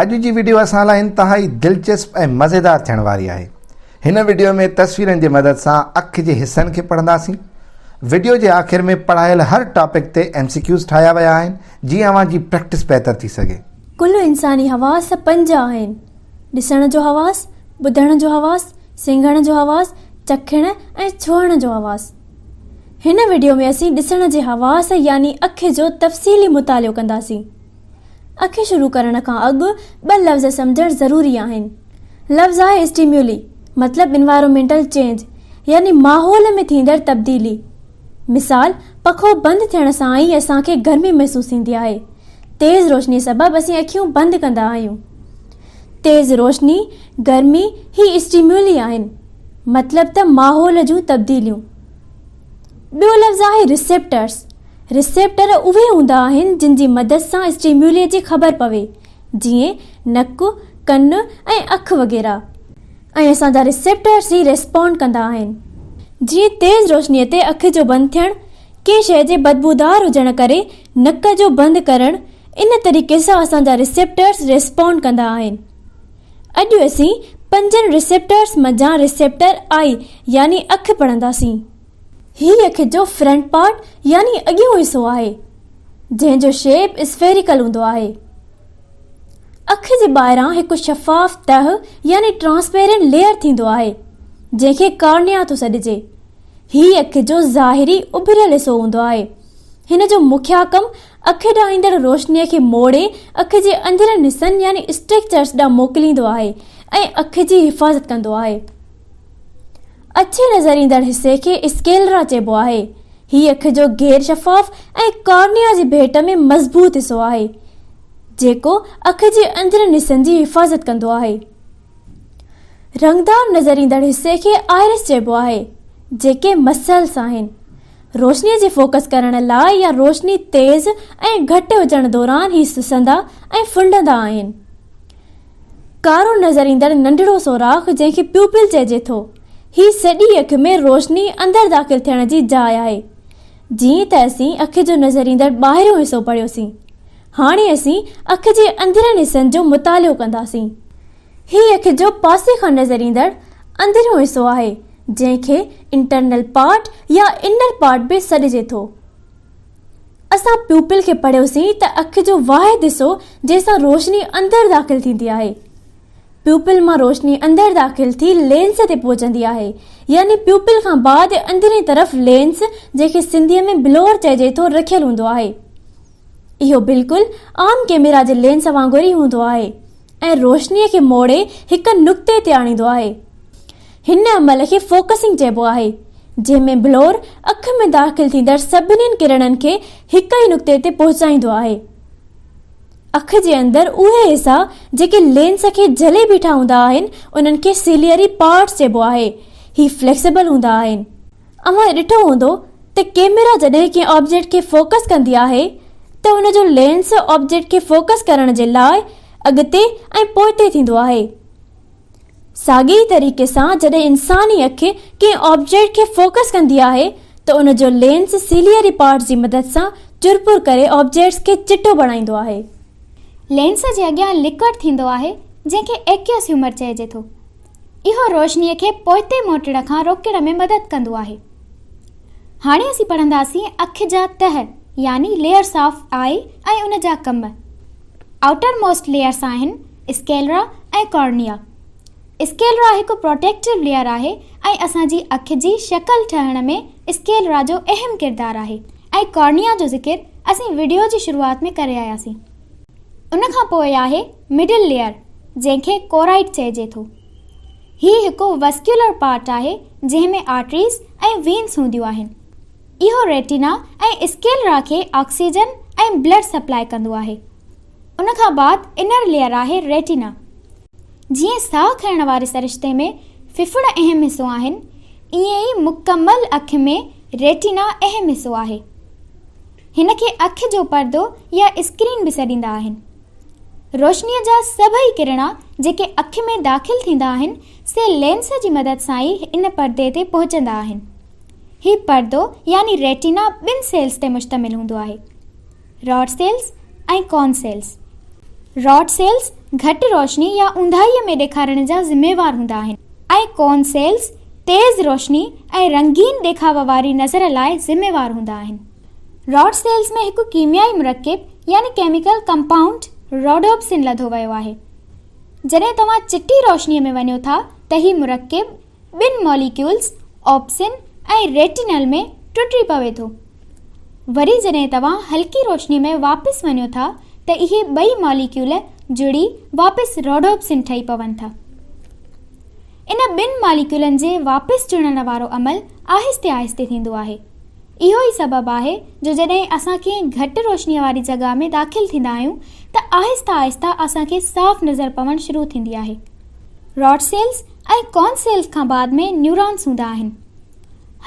अॼु जी वीडियो असां लाइ इंतहाई दिलचस्प ऐं मज़ेदार थियण वारी आहे। हिन वीडियो में तस्वीरनि जी मदद सां अखि जे हिस्सनि खे पढ़ंदासीं। वीडियो जे आख़िर में पढ़ायल हर टॉपिक ते MCQs ठाहिया विया आहिनि जीअं अव्हांजी प्रैक्टिस बहितर थी सघे। कुल इंसानी हवास 5 आहिनि: ॾिसण जो हवास, ॿुधण जो हवास, सिंघण जो हवास, चखण ऐं छुहण जो हवास। हिन वीडियो में असीं ॾिसण जे हवास यानी अखि जो तफ़सीली मुतालियो कंदासीं। अखि शुरू करण खां अॻु 2 लफ़्ज़ सम्झणु ज़रूरी आहिनि। लफ़्ज़ आहे स्टिम्युली, मतिलबु इन्वायरमेंटल चेंज यानी माहौल में थींदड़ तब्दीली। मिसाल, पखो बंदि थियण सां ई असांखे गर्मी महसूसु थींदी आहे। तेज़ रोशनी सबबि असीं अखियूं बंदि कंदा आहियूं। तेज़ रोशनी, गर्मी ही स्टिम्युली आहिनि, मतिलबु त माहौल जूं तब्दीलियूं। ॿियो लफ़्ज़ आहे रिसेप्टर्स। रिसेप्टर उहे हूंदा आहिनि जिन जी मदद सां स्टिम्युली जी ख़बर पवे, जीअं नकु, कन ऐं अखि वग़ैरह। ऐं असांजा रिसेप्टर्स ई रिस्पॉन्ड कंदा आहिनि। जीअं तेज़ रोशनीअ ते अखि जो बंदि थियणु, कंहिं शइ जे बदबूदार हुजण करे नक जो बंदि करणु, इन तरीक़े सां असांजा रिसेप्टर्स रिस्पॉन्ड कंदा आहिनि। अॼु असीं 5 रिसेप्टर्स मंझां रिसेप्टर आई यानी अखि पढ़ंदासीं। हीअ अखि जो फ्रंट पार्ट यानी अॻियों हिसो आहे, जंहिंजो शेप स्फेरिकल हूंदो आहे। अखि जे ॿाहिरां हिकु शफ़ाफ़ तह यानी ट्रांसपेरेंट लेयर थींदो आहे, जंहिंखे कॉर्निया थो सॾिजे। हीअ अखि जो ज़ाहिरी उभिरियल हिसो हूंदो आहे। हिन जो मुख्य कमु अखि ॾांहुं ईंदड़ रोशनीअ खे मोड़े अखि जे अंदरनि हिसनि यानी स्ट्रक्चर्स ॾांहुं मोकिलींदो आहे ऐं अखि जी हिफ़ाज़त कंदो आहे। अछे नज़र ईंदड़ हिसे खे स्केलरा चइबो आहे। हीअ अखि जो गैर शफ़ाफ़ ऐं कॉर्निया जी भेट में मज़बूत हिसो आहे, जेको अखि जे अंदरनि हिसनि जी हिफ़ाज़त कंदो आहे। रंगदार नज़र ईंदड़ हिसे खे आयरिस चइबो आहे, जेके मसल्स आहिनि। रोशनीअ जे फोकस करण लाइ या रोशनी तेज़ ऐं घटि हुजण दौरान ही सुसंदा ऐं फुंडंदा आहिनि। कारो नज़र ईंदड़ नंढड़ो सोराख़, जंहिंखे प्यूपिल चइजे थो, ही सॼी अखि में रोशनी अंदरि दाख़िल थियण जी जाइ आहे। जीअं त असीं अखि जो नज़र ईंदड़ ॿाहिरियों हिसो पढ़ियोसीं, हाणे असीं अखि जे अंदरनि हिसनि जो मुतालियो कंदासीं। हीअ अखि जो पासे खां नज़र ईंदड़ अंदरियों हिसो आहे, जंहिंखे इंटरनल पार्ट या इनर पार्ट बि सॾिजे थो। असां प्यूपिल खे पढ़ियोसीं त अखि जो वाहिद हिसो जंहिंसां रोशनी अंदरि दाख़िल थींदी आहे। प्यूपिल मां रोशनी अंदरि दाख़िल थी लेंस ते पहुचंदी आहे, यानी प्यूपिल खां बाद अंदरी तरफ़ लेंस, जंहिंखे सिंधीअ में ब्लोअर चइजे थो, रखियलु हूंदो आहे। इहो बिल्कुलु आम कैमरा जे लेंस वांगुरु ई हूंदो आहे ऐं रोशनीअ खे मोड़े हिकु नुक़्ते ते आणींदो आहे। हिन अमल खे फोकसिंग चइबो आहे, जंहिंमें ब्लोअर अखि में दाख़िल थींदड़ सभिनी किरणनि खे हिकु ई नुक़्ते ते पहुचाईंदो आहे। अखि जे अंदरि उहे हिसा जेके लेंस खे झले बीठा हूंदा आहिनि, उन्हनि खे सिलियरी पार्ट्स चइबो आहे। ही फ्लेक्सिबल हूंदा आहिनि। अव्हां ॾिठो हूंदो त कैमरा जॾहिं कंहिं ऑब्जेक्ट खे फोकस कंदी आहे त उनजो लेंस ऑब्जेक्ट खे फोकस करण जे लाइ अॻिते ऐं पोइते थींदो आहे। साॻिए तरीक़े सां जॾहिं इंसानी अखि कंहिं ऑब्जेक्ट खे फोकस कंदी आहे त उनजो लेंस सिलियरी पार्ट्स जी मदद सां चुरपुर करे ऑब्जेक्ट्स खे चिटो बणाईंदो आहे। लेंस जे अॻियां लिक्विड थींदो आहे, जंहिंखे एक्वियस ह्यूमर चइजे थो। इहो रोशनीअ खे पोइते मोटण खां रोकण में मदद कंदो आहे। हाणे असीं पढ़ंदासीं अखि जा तह यानी लेयर्स ऑफ आई ऐं उन जा कम। आउटर मोस्ट लेयर्स आहिनि स्केलरा ऐं कॉर्निया। स्केलरा हिकु प्रोटेक्टिव लेयर आहे ऐं असांजी अखि जी शक्ल ठहण में स्केलरा जो अहम किरदारु आहे। ऐं कॉर्निया जो ज़िक्र असीं वीडियो जी शुरूआत में करे आयासीं। उन खां पोइ आहे मिडिल लेयर, जंहिंखे कोराइड चइजे थो। हीउ हिकु वस्क्यूलर पार्ट आहे, जंहिंमें आर्टरीज़ ऐं वेन्स हूंदियूं आहिनि। इहो रेटिना ऐं स्केलरा खे ऑक्सीजन ऐं ब्लड सप्लाई कंदो आहे। उन खां बाद इनर लेयर आहे रेटिना। जीअं साह खणण वारे सरिश्ते में फिफड़ अहम हिसो आहिनि, ईअं ई मुकमल अखि में रेटिना अहम हिसो आहे। हिन खे अखि जो पर्दो या स्क्रीन बि सॾींदा आहिनि। रोशनीअ जा सभई किरणा जेके अखि में दाख़िल थींदा आहिनि, से लेंस जी मदद सां ई इन पर्दे ते पहुचंदा आहिनि। हीउ पर्दो यानी रेटिना 2 सेल्स ते मुश्तमिल हूंदो आहे, रॉड सेल्स ऐं कॉन सेल्स। रॉड सेल्स घटि रोशनी या ऊंधाईअ में ॾेखारण जा ज़िम्मेवार हूंदा आहिनि ऐं कोन सेल्स तेज़ रोशनी ऐं रंगीन ॾेखाव वारी नज़र लाइ ज़िम्मेवार हूंदा आहिनि। रॉड सेल्स में हिकु कीमियाई मुरकिब यानी केमिकल कंपाउंड रोडोप्सिन लधो वियो आहे। जॾहिं तव्हां चिटी रोशनीअ में वञो था त हीउ मुरकिब ॿिनि मॉलिक्यूल्स ऑप्सिन ऐं रेटिनल में टुटी पवे थो। वरी जॾहिं तव्हां हल्की रोशनी में वापसि वञो था त इहे ॿई मॉलिक्यूल जुड़ी वापसि रोडोप्सिन ठही पवनि था। इन ॿिनि मॉलिक्यूलनि जे वापसि जुड़ण वारो अमल आहिस्ते आहिस्ते थींदो आहे। इहो ई सबबु आहे जो जॾहिं असां कंहिं घटि रोशनीअ वारी जॻह में दाख़िल थींदा आहियूं त आहिस्ता आहिस्ता असांखे साफ़ नज़र पवणु शुरू थींदी आहे। रॉड सेल्स ऐं कॉन सेल्स खां बाद में न्यूरॉन्स हूंदा आहिनि।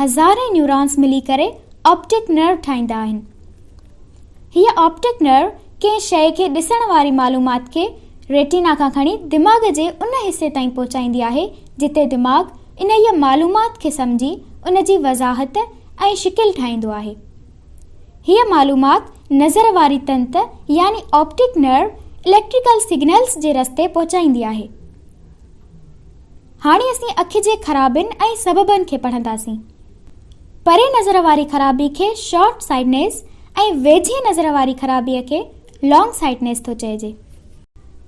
हज़ारे न्यूरॉन्स मिली करे ऑप्टिक नर्व ठाहींदा आहिनि। हीअ ऑप्टिक नर्व कंहिं शइ खे ॾिसण वारी मालूमात खे रेटिना खां खणी दिमाग़ जे उन हिसे ताईं पहुचाईंदी आहे जिते दिमाग़ इन हीअ मालूमात खे सम्झी उन जी वज़ाहत ऐं शिकिल ठाहींदो आहे। हीअ मालूमात नज़र वारी तंत यानी ऑप्टिक नर्व इलेक्ट्रिकल सिग्नल्स जे रस्ते पहुचाईंदी आहे। हाणे असीं अखि जे ख़राबियुनि ऐं सबबनि खे पढ़ंदासीं। परे नज़र वारी ख़राबी खे शॉर्ट साइटनेस ऐं वेझे नज़र वारी ख़राबीअ खे लॉन्ग साइटनेस थो चइजे।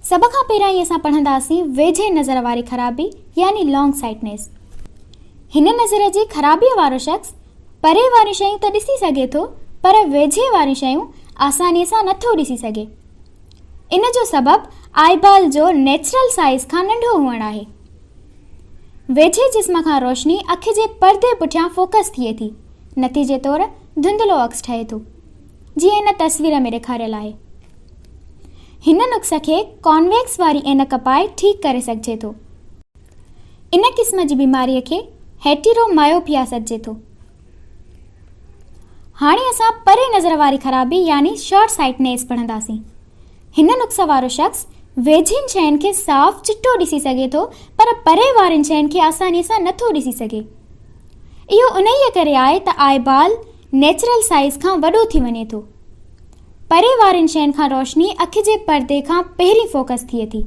सभ खां पहिरियां ई असां पढ़ंदासीं वेझे नज़र वारी ख़राबी यानी लॉन्ग साइटनेस। हिन नज़र जी ख़राबीअ वारो शख़्स परे वारी शयूं त ॾिसी सघे थो पर वेझे वारी शयूं आसानीअ सां नथो ॾिसी सघे। इन जो सबबु आईबॉल जो नेचुरल साइज़ खां नंढो हुअणु आहे। वेझे जिस्म खां रोशनी अखि जे परदे पुठियां फोकस थिए थी। नतीजे तौरु धुंधलो अक्स ठहे थो जीअं इन तस्वीर में ॾेखारियल आहे। हिन नुक्स खे कॉन्वेक्स वारी ऐनक पाए ठीकु करे सघिजे थो। इन क़िस्म जी बीमारीअ खे हेटेरोमायोपिया सॾिजे थो। हाणे असां परे नज़र वारी ख़राबी यानी शॉर्ट साइटनेस पढ़ंदासीं। हिन नुक्स वारो शख़्स वेझियुनि शयुनि खे साफ़ चिट्टो ॾिसी सघे थो पर परे वारनि शयुनि खे आसानीअ सां नथो ॾिसी सघे। इहो उन ई करे आहे त आईबॉल नेचुरल साइज़ खां वॾो थी वञे थो। परे वारनि शयुनि खां रोशनी अखि जे परदे खां पहिरीं फोकस थिए थी।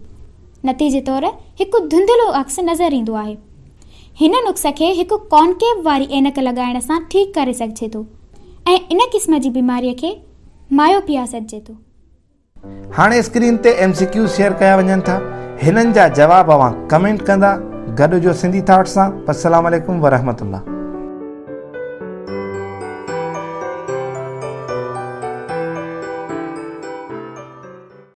नतीजे तौरु हिकु धुंधलो अक्स नज़र ईंदो आहे। हिन नुक्स खे हिकु कॉनकेव वारी ऐनक लॻाइण सां ठीकु करे सघिजे थो ऐं इन क़िस्म जी बीमारीअ खे मायोपिया सॾिजे थो। हाणे स्क्रीन ते MCQ शेयर कया वञनि था। हिननि जा जवाब अवां कमेंट कंदा गॾु जो सिंधी थॉट्स सां। अस्सलाम वालेकुम वरहमतुल्लाह।